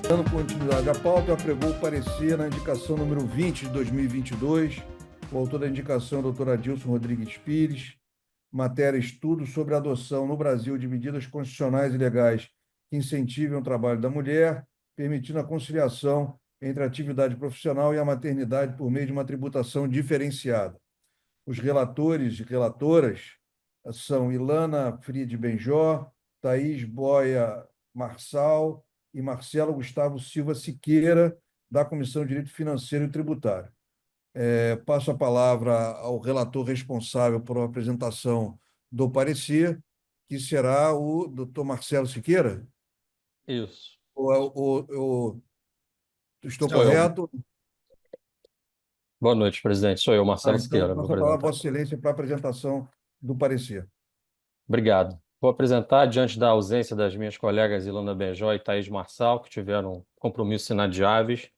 Dando continuidade à pauta, apregou o parecer na indicação número 20 de 2022. O autor da indicação é o Dr. Adilson Rodrigues Pires. Matéria: estudo sobre a adoção no Brasil de medidas constitucionais e legais que incentivem o trabalho da mulher, permitindo a conciliação entre a atividade profissional e a maternidade por meio de uma tributação diferenciada. Os relatores e relatoras são Ilana Fried Benjó, Thaís Boia Marçal e Marcelo Gustavo Silva Siqueira, da Comissão de Direito Financeiro e Tributário. Passo a palavra ao relator responsável por a apresentação do parecer, que será o doutor Marcelo Siqueira. Isso. Estou Sou eu. correto? Boa noite, presidente. Sou eu, Marcelo Então, Siqueira, vou passo a palavra a apresentar. Vossa Excelência para a apresentação do parecer. Obrigado. Vou apresentar, diante da ausência das minhas colegas Ilana Benjó e Thaís Marçal, que tiveram compromissos inadiáveis,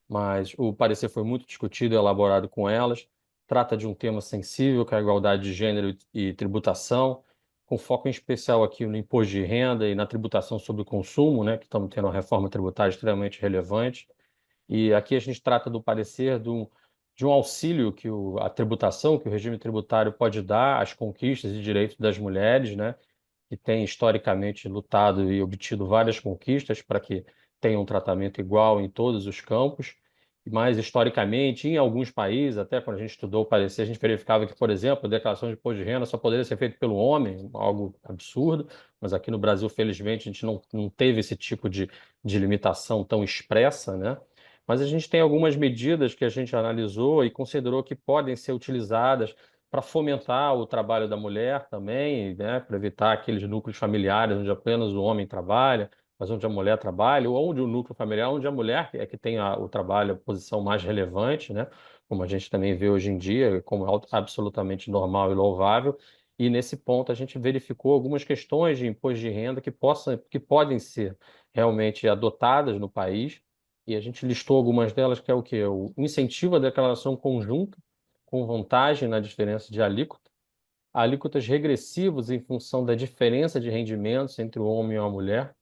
mas o parecer foi muito discutido e elaborado com elas. Trata de um tema sensível, que é a igualdade de gênero e tributação, com foco em especial aqui no imposto de renda e na tributação sobre o consumo, né, que estamos tendo uma reforma tributária extremamente relevante. E aqui a gente trata do parecer de um auxílio que a tributação, que o regime tributário pode dar às conquistas e direitos das mulheres, né, que têm historicamente lutado e obtido várias conquistas para que tenham um tratamento igual em todos os campos. Mas, historicamente, em alguns países, até quando a gente estudou o parecer, a gente verificava que, por exemplo, a declaração de imposto de renda só poderia ser feita pelo homem, algo absurdo, mas aqui no Brasil, felizmente, a gente não teve esse tipo de limitação tão expressa, né? Mas a gente tem algumas medidas que a gente analisou e considerou que podem ser utilizadas para fomentar o trabalho da mulher também, né, para evitar aqueles núcleos familiares onde apenas o homem trabalha, mas onde a mulher trabalha, ou onde o núcleo familiar, onde a mulher é que tem o trabalho, a posição mais relevante, né, como a gente também vê hoje em dia, como absolutamente normal e louvável. E nesse ponto a gente verificou algumas questões de imposto de renda que podem ser realmente adotadas no país, e a gente listou algumas delas, que é o quê? O incentivo à declaração conjunta, com vantagem na diferença de alíquota, alíquotas regressivas em função da diferença de rendimentos entre o homem e a mulher,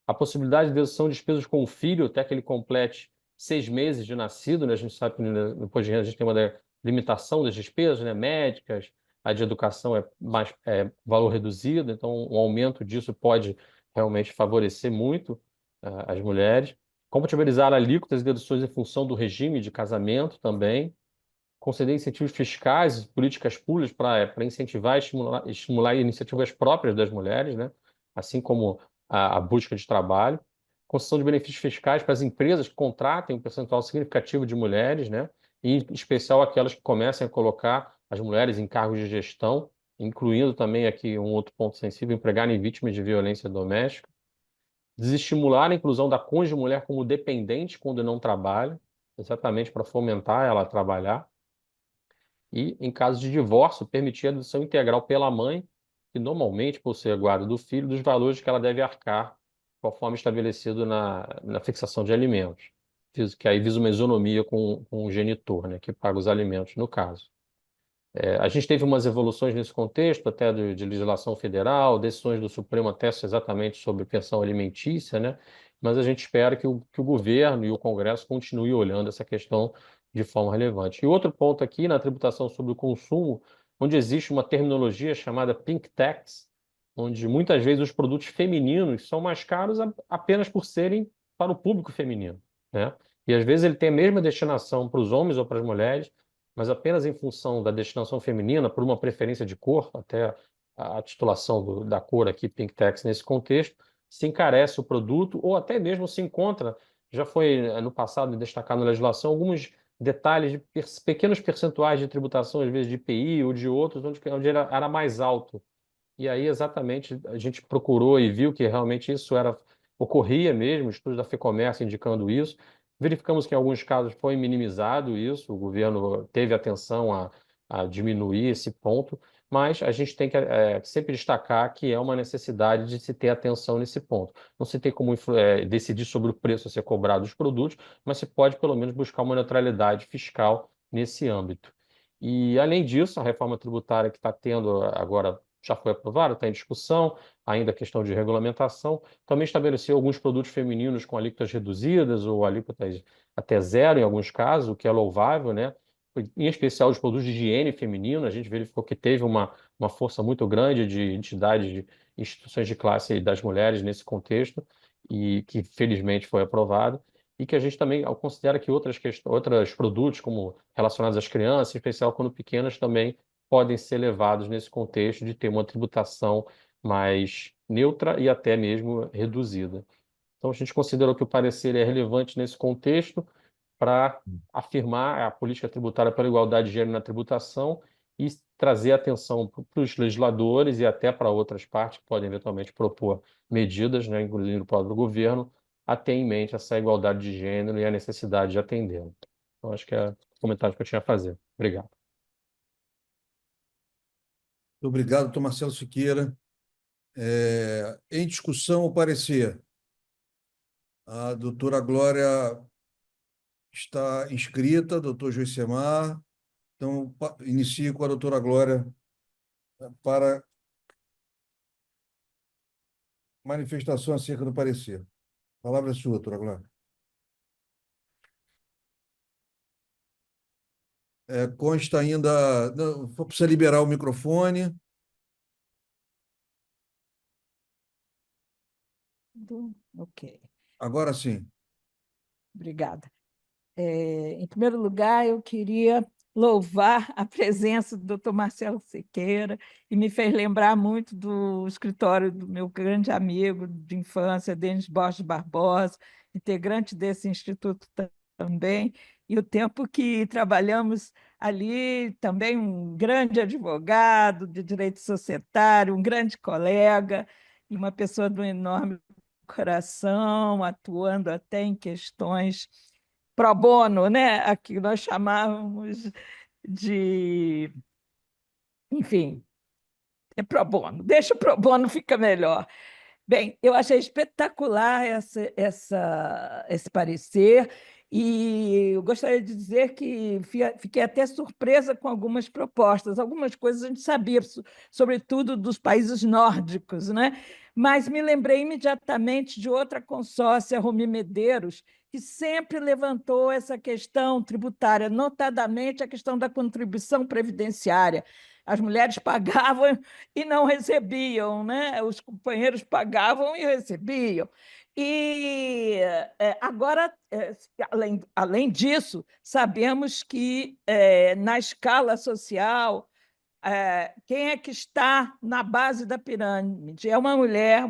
a possibilidade de dedução de despesas com o filho até que ele complete 6 meses de nascido, né? A gente sabe que no imposto de renda a gente tem uma limitação das despesas, né, médicas, a de educação valor reduzido, então um aumento disso pode realmente favorecer muito as mulheres. Compatibilizar alíquotas e deduções em função do regime de casamento também, conceder incentivos fiscais e políticas públicas para incentivar e estimular iniciativas próprias das mulheres, né? Assim como a busca de trabalho, concessão de benefícios fiscais para as empresas que contratem um percentual significativo de mulheres, né? E, em especial, aquelas que comecem a colocar as mulheres em cargos de gestão, incluindo também aqui um outro ponto sensível, empregarem vítimas de violência doméstica, desestimular a inclusão da cônjuge mulher como dependente quando não trabalha, exatamente para fomentar ela a trabalhar. E, em caso de divórcio, permitir a adoção integral pela mãe, que normalmente possui a guarda do filho, dos valores que ela deve arcar, conforme estabelecido na fixação de alimentos. Que aí visa uma isonomia com o genitor, né, que paga os alimentos, no caso. A gente teve umas evoluções nesse contexto, até de legislação federal, decisões do Supremo até exatamente sobre pensão alimentícia, né? Mas a gente espera que o governo e o Congresso continuem olhando essa questão de forma relevante. E outro ponto aqui, na tributação sobre o consumo, onde existe uma terminologia chamada pink tax, onde muitas vezes os produtos femininos são mais caros apenas por serem para o público feminino, né? E às vezes ele tem a mesma destinação para os homens ou para as mulheres, mas apenas em função da destinação feminina, por uma preferência de cor, até a titulação da cor aqui, Pink Tax, nesse contexto, se encarece o produto ou até mesmo se encontra, já foi no passado destacado na legislação, alguns detalhes de pequenos percentuais de tributação, às vezes de IPI ou de outros, onde era mais alto. E aí, exatamente, a gente procurou e viu que realmente isso ocorria mesmo, estudos da FEComércio indicando isso. Verificamos que em alguns casos foi minimizado isso, o governo teve atenção a diminuir esse ponto, mas a gente tem que sempre destacar que é uma necessidade de se ter atenção nesse ponto. Não se tem como decidir sobre o preço a ser cobrado dos produtos, mas se pode pelo menos buscar uma neutralidade fiscal nesse âmbito. E, além disso, a reforma tributária que está tendo agora já foi aprovado, está em discussão, ainda a questão de regulamentação. Também estabeleceu alguns produtos femininos com alíquotas reduzidas ou alíquotas até zero em alguns casos, o que é louvável, né? Em especial os produtos de higiene feminino, a gente verificou que teve uma força muito grande de entidades, de instituições de classe das mulheres nesse contexto, e que felizmente foi aprovado, e que a gente também considera que outros produtos, como relacionados às crianças, em especial quando pequenas, também podem ser levados nesse contexto de ter uma tributação mais neutra e até mesmo reduzida. Então, a gente considerou que o parecer é relevante nesse contexto para afirmar a política tributária pela igualdade de gênero na tributação e trazer atenção para os legisladores e até para outras partes que podem eventualmente propor medidas, né, incluindo o próprio governo, a ter em mente essa igualdade de gênero e a necessidade de atendê-la. Então, acho que é o comentário que eu tinha a fazer. Obrigado. Muito obrigado, doutor Marcelo Siqueira. Em discussão, o parecer. A doutora Glória está inscrita, doutor Joicemar. Então, inicio com a doutora Glória para manifestação acerca do parecer. A palavra é sua, doutora Glória. Consta ainda. Não, precisa liberar o microfone. Ok, Agora sim. obrigada. Em primeiro lugar, eu queria louvar a presença do Dr. Marcelo Siqueira, e me fez lembrar muito do escritório do meu grande amigo de infância, Denis Borges Barbosa, integrante desse instituto também, e o tempo que trabalhamos ali, também um grande advogado de direito societário, um grande colega, e uma pessoa de um enorme coração, atuando até em questões pro bono, né? Aqui nós chamávamos de, enfim, é pro bono. Deixa o pro bono, fica melhor. Bem, eu achei espetacular esse parecer, e eu gostaria de dizer que fiquei até surpresa com algumas propostas. Algumas coisas a gente sabia, sobretudo dos países nórdicos, né? Mas me lembrei imediatamente de outra consórcia, Romi Medeiros, que sempre levantou essa questão tributária, notadamente a questão da contribuição previdenciária. As mulheres pagavam e não recebiam, né? Os companheiros pagavam e recebiam. E agora, além disso, sabemos que na escala social, quem é que está na base da pirâmide? É uma mulher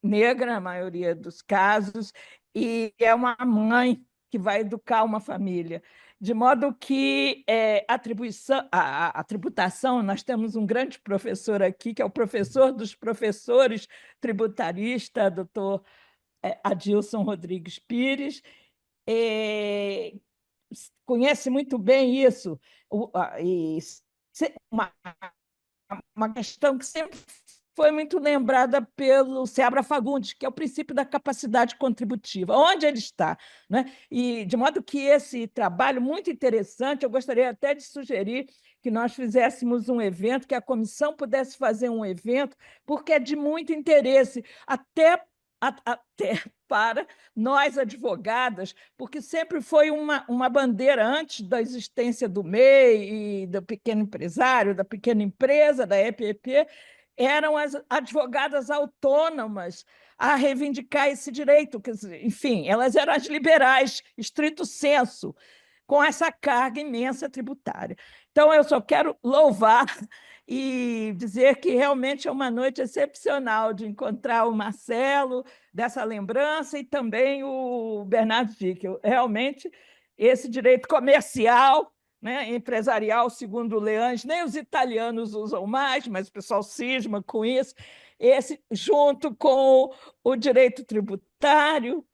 negra, na maioria dos casos, e é uma mãe que vai educar uma família. De modo que a tributação, nós temos um grande professor aqui, que é o professor dos professores tributarista, doutor Adilson Rodrigues Pires, conhece muito bem isso, e uma questão que sempre foi muito lembrada pelo Seabra Fagundes, que é o princípio da capacidade contributiva, onde ele está, né? E de modo que esse trabalho muito interessante, eu gostaria até de sugerir que nós fizéssemos um evento, que a comissão pudesse fazer um evento, porque é de muito interesse, até para nós advogadas, porque sempre foi uma bandeira antes da existência do MEI e do pequeno empresário, da pequena empresa, da EPP, eram as advogadas autônomas a reivindicar esse direito. Enfim, elas eram as liberais, estrito sensu, com essa carga imensa tributária. Então, eu só quero louvar e dizer que realmente é uma noite excepcional de encontrar o Marcelo, dessa lembrança, e também o Bernardo Dickel. Realmente, esse direito comercial, né, empresarial, segundo o Leange, nem os italianos usam mais, mas o pessoal cisma com isso, esse, junto com o direito tributário,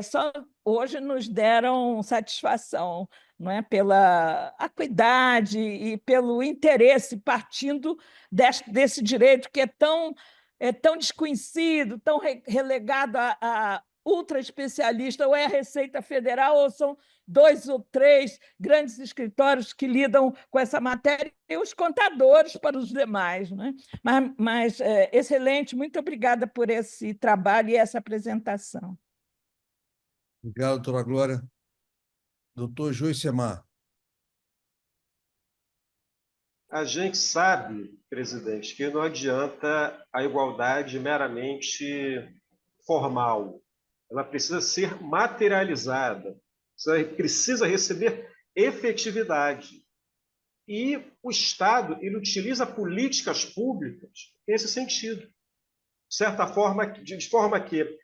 só hoje nos deram satisfação, não é? Pela acuidade e pelo interesse, partindo desse direito que é tão desconhecido, tão relegado a ultra especialista, ou é a Receita Federal, ou são 2 ou 3 grandes escritórios que lidam com essa matéria, e os contadores para os demais, né? Mas excelente, muito obrigada por esse trabalho e essa apresentação. Obrigado, doutora Glória. Doutor Joicemar. A gente sabe, presidente, que não adianta a igualdade meramente formal. Ela precisa ser materializada, precisa receber efetividade. E o Estado ele utiliza políticas públicas nesse sentido. De forma que,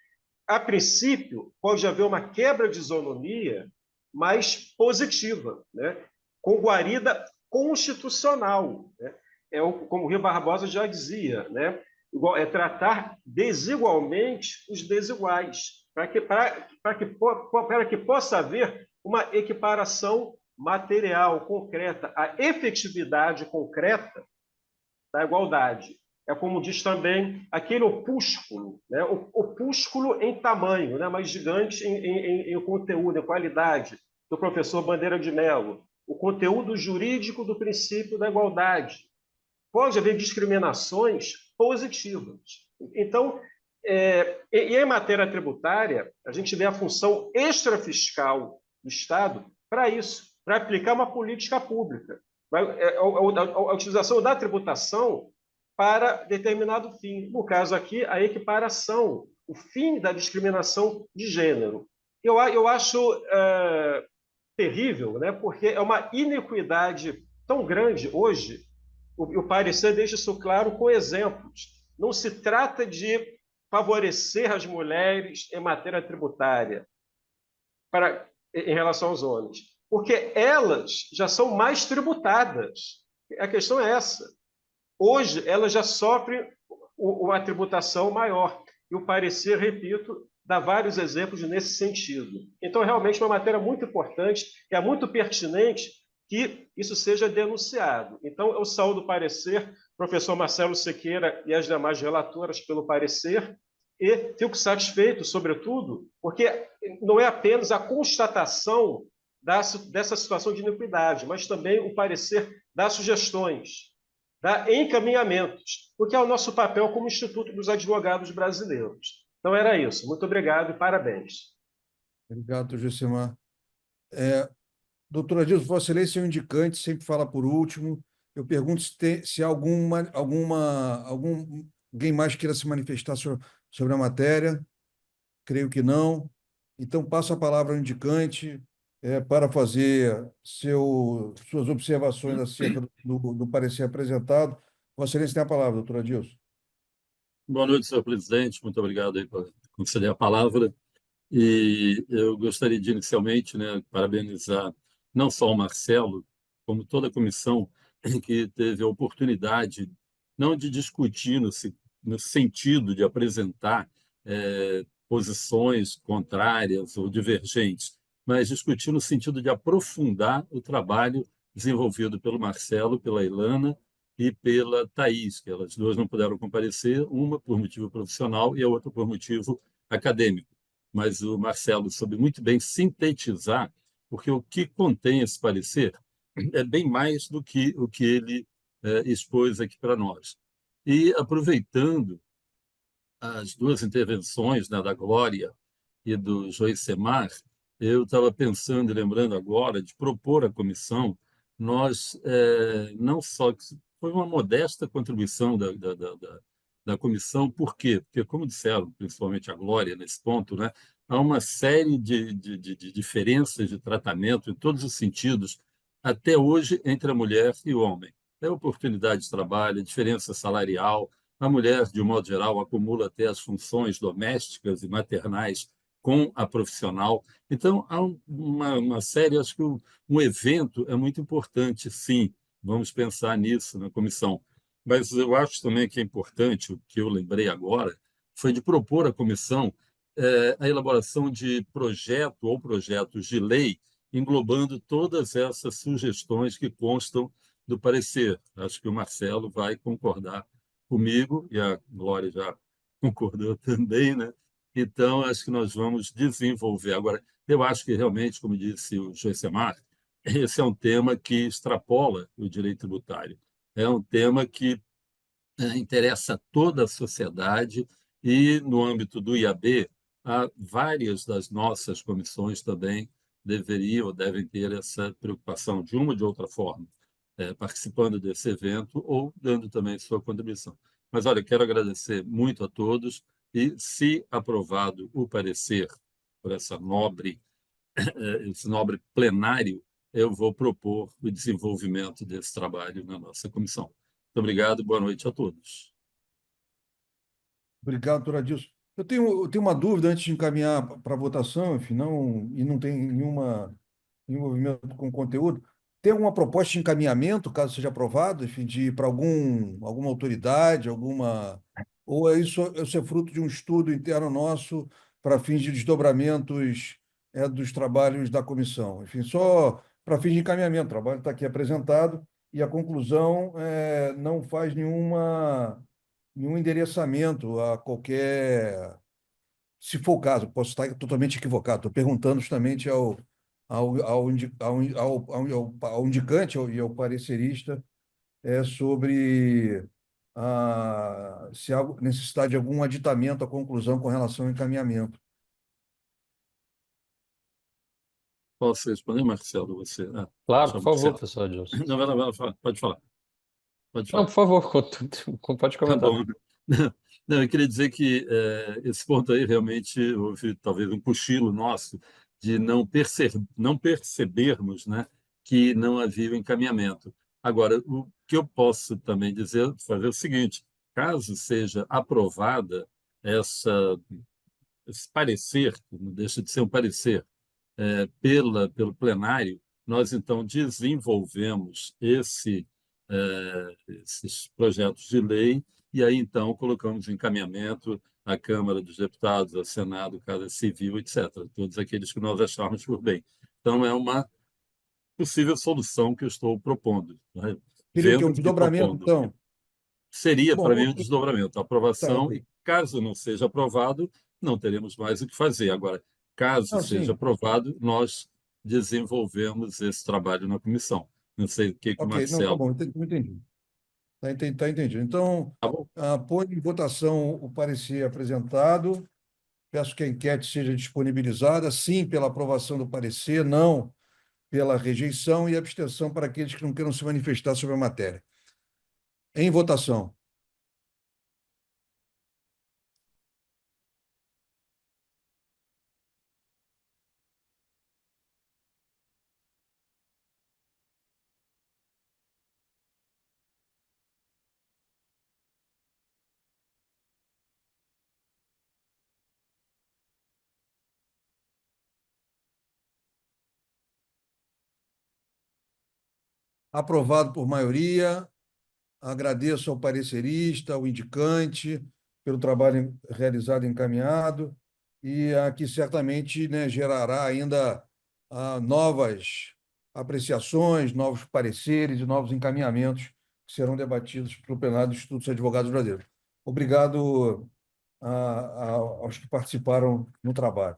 a princípio, pode haver uma quebra de isonomia mais positiva, né? Com guarida constitucional. Né? Como o Rio Barbosa já dizia, né? É tratar desigualmente os desiguais, para que possa haver uma equiparação material, concreta, a efetividade concreta da igualdade. É como diz também aquele opúsculo, né? Opúsculo em tamanho, né? Mas gigante em conteúdo, em qualidade, do professor Bandeira de Mello. O conteúdo jurídico do princípio da igualdade. Pode haver discriminações positivas. Então, e em matéria tributária, a gente vê a função extrafiscal do Estado para isso, para aplicar uma política pública. A utilização da tributação para determinado fim. No caso aqui, a equiparação, o fim da discriminação de gênero. Eu acho terrível, né? Porque é uma iniquidade tão grande hoje. O parecer deixa isso claro com exemplos. Não se trata de favorecer as mulheres em matéria tributária em relação aos homens, porque elas já são mais tributadas. A questão é essa. Hoje, elas já sofrem uma tributação maior. E o parecer, repito, dá vários exemplos nesse sentido. Então, realmente, é uma matéria muito importante, é muito pertinente que isso seja denunciado. Então, eu saúdo o parecer, professor Marcelo Sequeira e as demais relatoras pelo parecer, e fico satisfeito, sobretudo, porque não é apenas a constatação dessa situação de iniquidade, mas também o parecer dá sugestões, dá encaminhamentos, o que é o nosso papel como Instituto dos Advogados Brasileiros. Então, era isso. Muito obrigado e parabéns. Obrigado, Joicemar. Doutora Adilson, Vossa Excelência é um indicante, sempre fala por último. Eu pergunto se alguém mais queira se manifestar sobre a matéria. Creio que não. Então, passo a palavra ao indicante para fazer suas observações acerca do parecer apresentado. Vossa Excelência tem a palavra, doutora Adilson. Boa noite, senhor presidente. Muito obrigado aí por conceder a palavra. E eu gostaria de, inicialmente, né, parabenizar não só o Marcelo, como toda a comissão que teve a oportunidade, não de discutir no sentido de apresentar posições contrárias ou divergentes, mas discutir no sentido de aprofundar o trabalho desenvolvido pelo Marcelo, pela Ilana e pela Thaís, que elas duas não puderam comparecer, uma por motivo profissional e a outra por motivo acadêmico. Mas o Marcelo soube muito bem sintetizar, porque o que contém esse parecer é bem mais do que o que ele expôs aqui para nós. E, aproveitando as duas intervenções, né, da Glória e do Joicemar, eu estava pensando e lembrando agora de propor à comissão, nós não só... Foi uma modesta contribuição da comissão, por quê? Porque, como disseram, principalmente a Glória, nesse ponto, né, há uma série de diferenças de tratamento em todos os sentidos, até hoje, entre a mulher e o homem. É oportunidade de trabalho, diferença salarial, a mulher, de um modo geral, acumula até as funções domésticas e maternais com a profissional. Então, há uma série, acho que um evento é muito importante, sim, vamos pensar nisso na comissão. Mas eu acho também que é importante, o que eu lembrei agora, foi de propor à comissão a elaboração de projeto ou projetos de lei englobando todas essas sugestões que constam do parecer. Acho que o Marcelo vai concordar comigo, e a Glória já concordou também, né? Então, acho que nós vamos desenvolver. Agora, eu acho que realmente, como disse o Joicemar, esse é um tema que extrapola o direito tributário. É um tema que interessa a toda a sociedade e, no âmbito do IAB, várias das nossas comissões também deveriam ou devem ter essa preocupação, de uma ou de outra forma, participando desse evento ou dando também sua contribuição. Mas, olha, quero agradecer muito a todos e, se aprovado o parecer por esse nobre plenário, eu vou propor o desenvolvimento desse trabalho na nossa comissão. Muito obrigado, boa noite a todos. Obrigado, doutor Adilson. Eu tenho uma dúvida antes de encaminhar para a votação, enfim, não tem nenhum envolvimento com o conteúdo. Tem alguma proposta de encaminhamento, caso seja aprovado, enfim, de ir para alguma autoridade, ou isso é fruto de um estudo interno nosso para fins de desdobramentos dos trabalhos da comissão? Enfim, só para fins de encaminhamento. O trabalho está aqui apresentado e a conclusão não faz nenhum endereçamento a qualquer. Se for o caso, posso estar totalmente equivocado. Estou perguntando justamente ao indicante e ao parecerista sobre se há necessidade de algum aditamento à conclusão com relação ao encaminhamento. Posso responder, Marcelo? Você? Claro, por Chama favor, Marcelo. professor Adilson. Não, vai lá, pode falar. Pode Não, falar. por favor, pode Tá comentar. bom. Não, eu queria dizer que esse ponto aí realmente houve talvez um cochilo nosso de não percebermos, né, que não havia o encaminhamento. Agora, o que eu posso também dizer, fazer o seguinte: caso seja aprovada esse parecer, que não deixa de ser um parecer, pelo plenário, nós então desenvolvemos esses projetos de lei e aí então colocamos em encaminhamento à Câmara dos Deputados, ao Senado, Casa Civil, etc., todos aqueles que nós acharmos por bem. Então, é uma possível solução que eu estou propondo, né? Seria o quê? Um Vendo e desdobramento, propondo. então? Seria, Bom, para mim, um ok. desdobramento, a Tá, aprovação, ok. e caso não seja aprovado, não teremos mais o que fazer. Agora, caso Não, seja sim. aprovado, nós desenvolvemos esse trabalho na comissão. Não sei o que o Ok, não, tá Marcelo... bom, entendi. Tá entendido. Então, Tá bom? põe em votação o parecer apresentado. Peço que a enquete seja disponibilizada, sim, pela aprovação do parecer, não pela rejeição e abstenção para aqueles que não queiram se manifestar sobre a matéria. Em votação. Aprovado por maioria. Agradeço ao parecerista, ao indicante, pelo trabalho realizado e encaminhado, e que certamente, né, gerará ainda novas apreciações, novos pareceres e novos encaminhamentos que serão debatidos pelo plenário do Instituto dos Advogados Brasileiros. Obrigado aos que participaram no trabalho.